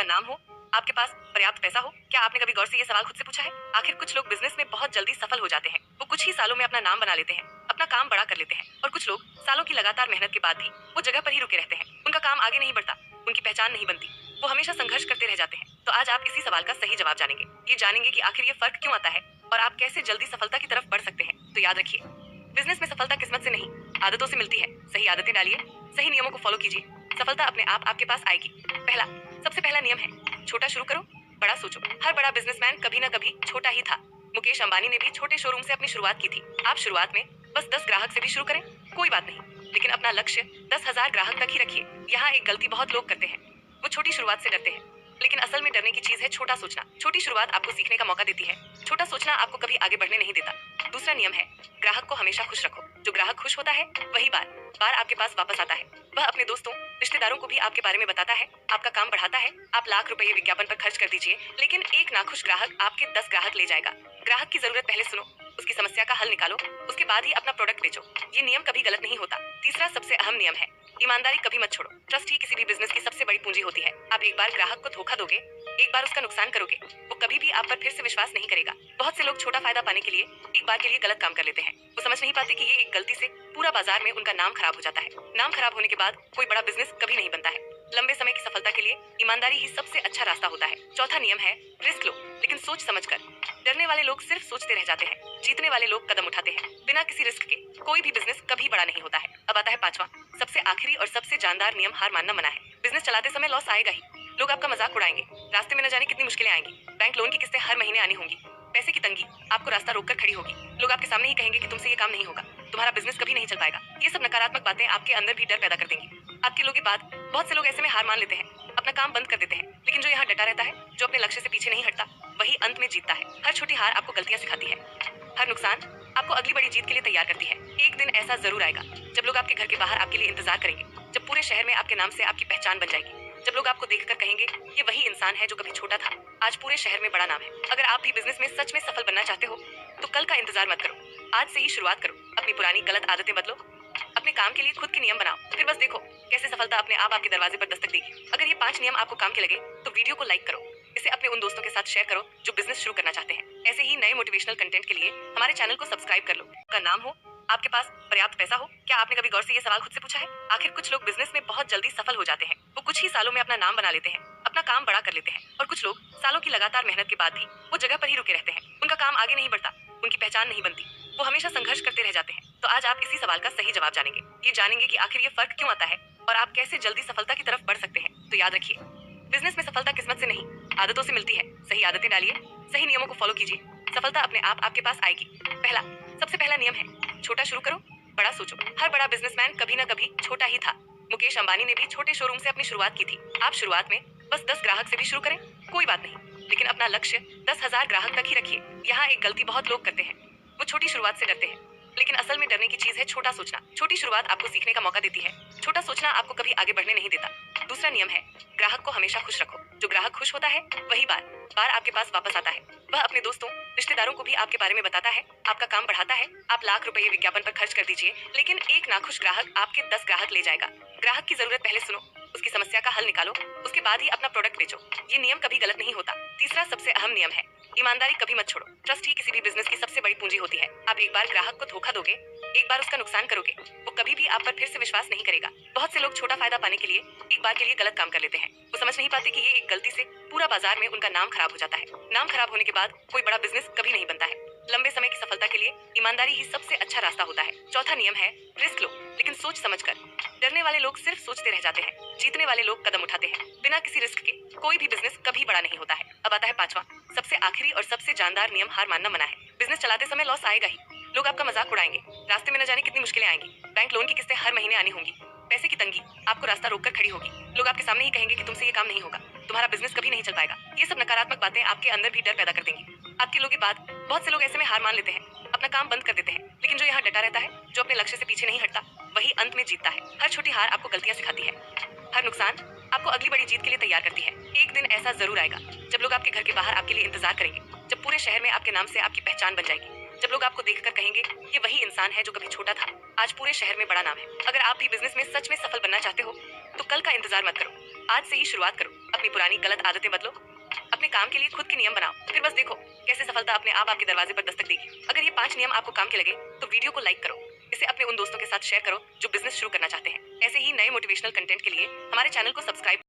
आपका नाम हो, आपके पास पर्याप्त पैसा हो। क्या आपने कभी गौर से ये सवाल खुद से पूछा है? आखिर कुछ लोग बिजनेस में बहुत जल्दी सफल हो जाते हैं। वो कुछ ही सालों में अपना नाम बना लेते हैं, अपना काम बड़ा कर लेते हैं। और कुछ लोग सालों की लगातार मेहनत के बाद भी वो जगह पर ही रुके रहते हैं। उनका काम आगे नहीं बढ़ता, उनकी पहचान नहीं बनती, वो हमेशा संघर्ष करते रह जाते हैं। तो आज आप इसी सवाल का सही जवाब जानेंगे। ये जानेंगे कि आखिर ये फर्क क्यों आता है और आप कैसे जल्दी सफलता की तरफ बढ़ सकते हैं। तो याद रखिए, बिजनेस में सफलता किस्मत से नहीं, आदतों से मिलती है। सही आदतें डालिए, सही नियमों को फॉलो कीजिए, सफलता अपने आप आपके पास आएगी। सबसे पहला नियम है, छोटा शुरू करो, बड़ा सोचो। हर बड़ा बिजनेसमैन कभी ना कभी छोटा ही था। मुकेश अंबानी ने भी छोटे शोरूम से अपनी शुरुआत की थी। आप शुरुआत में बस 10 ग्राहक से भी शुरू करें, कोई बात नहीं, लेकिन अपना लक्ष्य 10,000 ग्राहक तक ही रखिए। यहाँ एक गलती बहुत लोग करते हैं, वो छोटी शुरुआत से डरते हैं, लेकिन असल में डरने की चीज है छोटा सोचना। छोटी शुरुआत आपको सीखने का मौका देती है, छोटा सोचना आपको कभी आगे बढ़ने नहीं देता। दूसरा नियम है, ग्राहक को हमेशा खुश रखो। जो ग्राहक खुश होता है वही बार बार आपके पास वापस आता है। वह अपने दोस्तों रिश्तेदारों को भी आपके बारे में बताता है, आपका काम बढ़ाता है। आप लाख रुपए विज्ञापन पर खर्च कर दीजिए, लेकिन एक नाखुश ग्राहक आपके 10 ग्राहक ले जाएगा। ग्राहक की जरूरत पहले सुनो, उसकी समस्या का हल निकालो, उसके बाद ही अपना प्रोडक्ट बेचो। ये नियम कभी गलत नहीं होता। तीसरा सबसे अहम नियम है, ईमानदारी कभी मत छोड़ो। ट्रस्ट ही किसी भी बिजनेस की सबसे बड़ी पूंजी होती है। आप एक बार ग्राहक को धोखा दोगे, एक बार उसका नुकसान करोगे, वो कभी भी आप पर फिर से विश्वास नहीं करेगा। बहुत से लोग छोटा फायदा पाने के लिए एक बार के लिए गलत काम कर लेते हैं। वो समझ नहीं पाते कि ये एक गलती से पूरा बाजार में उनका नाम खराब हो जाता है। नाम खराब होने के बाद कोई बड़ा बिजनेस कभी नहीं बनता है। लंबे समय की सफलता के लिए ईमानदारी ही सबसे अच्छा रास्ता होता है। चौथा नियम है, रिस्क लो, लेकिन सोच समझ कर। डरने वाले लोग सिर्फ सोचते रह जाते हैं, जीतने वाले लोग कदम उठाते हैं। बिना किसी रिस्क के कोई भी बिजनेस कभी बड़ा नहीं होता है। अब आता है पांचवा, सबसे आखिरी और सबसे जानदार नियम, हार मानना मना है। बिजनेस चलाते समय लॉस आएगा ही, लोग आपका मजाक उड़ाएंगे, रास्ते में न जाने कितनी मुश्किलें आएंगी, बैंक लोन की किस्तें हर महीने आनी होंगी, पैसे की तंगी आपको रास्ता रोककर खड़ी होगी, लोग आपके सामने ही कहेंगे कि तुमसे ये काम नहीं होगा, तुम्हारा बिजनेस कभी नहीं चल पाएगा। ये सब नकारात्मक बातें आपके अंदर भी डर पैदा कर देंगी। आपके लोगों की बात, बहुत से लोग ऐसे में हार मान लेते हैं, अपना काम बंद कर देते हैं, लेकिन जो यहाँ डटा रहता है, जो अपने लक्ष्य से पीछे नहीं हटता, वही अंत में जीतता है। हर छोटी हार आपको गलतियां सिखाती है, हर नुकसान आपको अगली बड़ी जीत के लिए तैयार करती है। एक दिन ऐसा जरूर आएगा जब लोग आपके घर के बाहर आपके लिए इंतजार करेंगे, जब पूरे शहर में आपके नाम से आपकी पहचान बन जाएगी, जब लोग आपको देखकर कहेंगे ये वही इंसान है जो कभी छोटा था, आज पूरे शहर में बड़ा नाम है। अगर आप भी बिजनेस में सच में सफल बनना चाहते हो तो कल का इंतजार मत करो, आज से ही शुरुआत करो। अपनी पुरानी गलत आदतें बदलो, अपने काम के लिए खुद के नियम बनाओ, फिर बस देखो कैसे सफलता अपने आप आपके दरवाजे पर दस्तक देगी। अगर ये 5 नियम आपको काम के लगे तो वीडियो को लाइक करो, इसे अपने उन दोस्तों के साथ शेयर करो जो बिजनेस शुरू करना चाहते हैं। ऐसे ही नए मोटिवेशनल कंटेंट के लिए हमारे चैनल को सब्सक्राइब कर लो। का नाम हो, आपके पास पर्याप्त पैसा हो। क्या आपने कभी गौर से ये सवाल खुद से पूछा है? आखिर कुछ लोग बिजनेस में बहुत जल्दी सफल हो जाते हैं। वो कुछ ही सालों में अपना नाम बना लेते हैं, अपना काम बड़ा कर लेते हैं। और कुछ लोग सालों की लगातार मेहनत के बाद भी वो जगह पर ही रुके रहते हैं। उनका काम आगे नहीं बढ़ता, उनकी पहचान नहीं बनती, वो हमेशा संघर्ष करते रह जाते हैं। तो आज आप इसी सवाल का सही जवाब जानेंगे। ये जानेंगे कि आखिर ये फर्क क्यों आता है और आप कैसे जल्दी सफलता की तरफ बढ़ सकते हैं। तो याद रखिए, बिजनेस में सफलता किस्मत से नहीं, आदतों से मिलती है। सही आदतें डालिए, सही नियमों को फॉलो कीजिए, सफलता अपने आप आपके पास आएगी। सबसे पहला नियम है, छोटा शुरू करो, बड़ा सोचो। हर बड़ा बिजनेसमैन कभी ना कभी छोटा ही था। मुकेश अंबानी ने भी छोटे शोरूम से अपनी शुरुआत की थी। आप शुरुआत में बस 10 ग्राहक से भी शुरू करें, कोई बात नहीं, लेकिन अपना लक्ष्य 10,000 ग्राहक तक ही रखिए। यहाँ एक गलती बहुत लोग करते हैं, वो छोटी शुरुआत से डरते हैं, लेकिन असल में डरने की चीज है छोटा सोचना। छोटी शुरुआत आपको सीखने का मौका देती है, छोटा सोचना आपको कभी आगे बढ़ने नहीं देता। दूसरा नियम है, ग्राहक को हमेशा खुश रखो। जो ग्राहक खुश होता है वही बार बार आपके पास वापस आता है। वह अपने दोस्तों रिश्तेदारों को भी आपके बारे में बताता है, आपका काम बढ़ाता है। आप लाख रुपए विज्ञापन पर खर्च कर दीजिए, लेकिन एक नाखुश ग्राहक आपके 10 ग्राहक ले जाएगा। ग्राहक की जरूरत पहले सुनो, उसकी समस्या का हल निकालो, उसके बाद ही अपना प्रोडक्ट बेचो। ये नियम कभी गलत नहीं होता। तीसरा सबसे अहम नियम है, ईमानदारी कभी मत छोड़ो। ट्रस्ट ही किसी भी बिजनेस की सबसे बड़ी पूंजी होती है। आप एक बार ग्राहक को धोखा दोगे, एक बार उसका नुकसान करोगे, वो कभी भी आप पर फिर से विश्वास नहीं करेगा। बहुत से लोग छोटा फायदा पाने के लिए एक बार के लिए गलत काम कर लेते हैं। वो समझ नहीं पाते कि ये एक गलती से पूरा बाजार में उनका नाम खराब हो जाता है। नाम खराब होने के बाद कोई बड़ा बिजनेस कभी नहीं बनता है। लंबे समय की सफलता के लिए ईमानदारी ही सबसे अच्छा रास्ता होता है। चौथा नियम है, रिस्क लो, लेकिन सोच समझ कर। डरने वाले लोग सिर्फ सोचते रह जाते हैं, जीतने वाले लोग कदम उठाते हैं। बिना किसी रिस्क के कोई भी बिजनेस कभी बड़ा नहीं होता है। अब आता है पांचवा, सबसे आखिरी और सबसे जानदार नियम, हार मानना मना है। बिजनेस चलाते समय लॉस आएगा ही, लोग आपका मजाक उड़ाएंगे, रास्ते में न जाने कितनी मुश्किलें आएंगी, बैंक लोन की किस्तें हर महीने आनी होंगी, पैसे की तंगी आपको रास्ता रोककर खड़ी होगी, लोग आपके सामने ही कहेंगे कि तुमसे ये काम नहीं होगा, तुम्हारा बिजनेस कभी नहीं चल पाएगा। ये सब नकारात्मक बातें आपके अंदर भी डर पैदा कर देंगी। आपके लोगों की बात, बहुत से लोग ऐसे में हार मान लेते हैं, अपना काम बंद कर देते हैं, लेकिन जो यहाँ डटा रहता है, जो अपने लक्ष्य से पीछे नहीं हटता, वही अंत में जीतता है। हर छोटी हार आपको गलतियां सिखाती है, हर नुकसान आपको अगली बड़ी जीत के लिए तैयार करती है। एक दिन ऐसा जरूर आएगा जब लोग आपके घर के बाहर आपके लिए इंतजार करेंगे, जब पूरे शहर में आपके नाम से आपकी पहचान बन जाएगी, जब लोग आपको देखकर कहेंगे ये वही इंसान है जो कभी छोटा था, आज पूरे शहर में बड़ा नाम है। अगर आप भी बिजनेस में सच में सफल बनना चाहते हो तो कल का इंतजार मत करो, आज से ही शुरुआत करो। अपनी पुरानी गलत आदतें बदलो, अपने काम के लिए खुद के नियम बनाओ, फिर बस देखो कैसे सफलता अपने आप आपके दरवाजे पर दस्तक देगी। अगर ये 5 नियम आपको काम के लगे तो वीडियो को लाइक करो, इसे अपने उन दोस्तों के साथ शेयर करो जो बिजनेस शुरू करना चाहते हैं। ऐसे ही नए मोटिवेशनल कंटेंट के लिए हमारे चैनल को सब्सक्राइब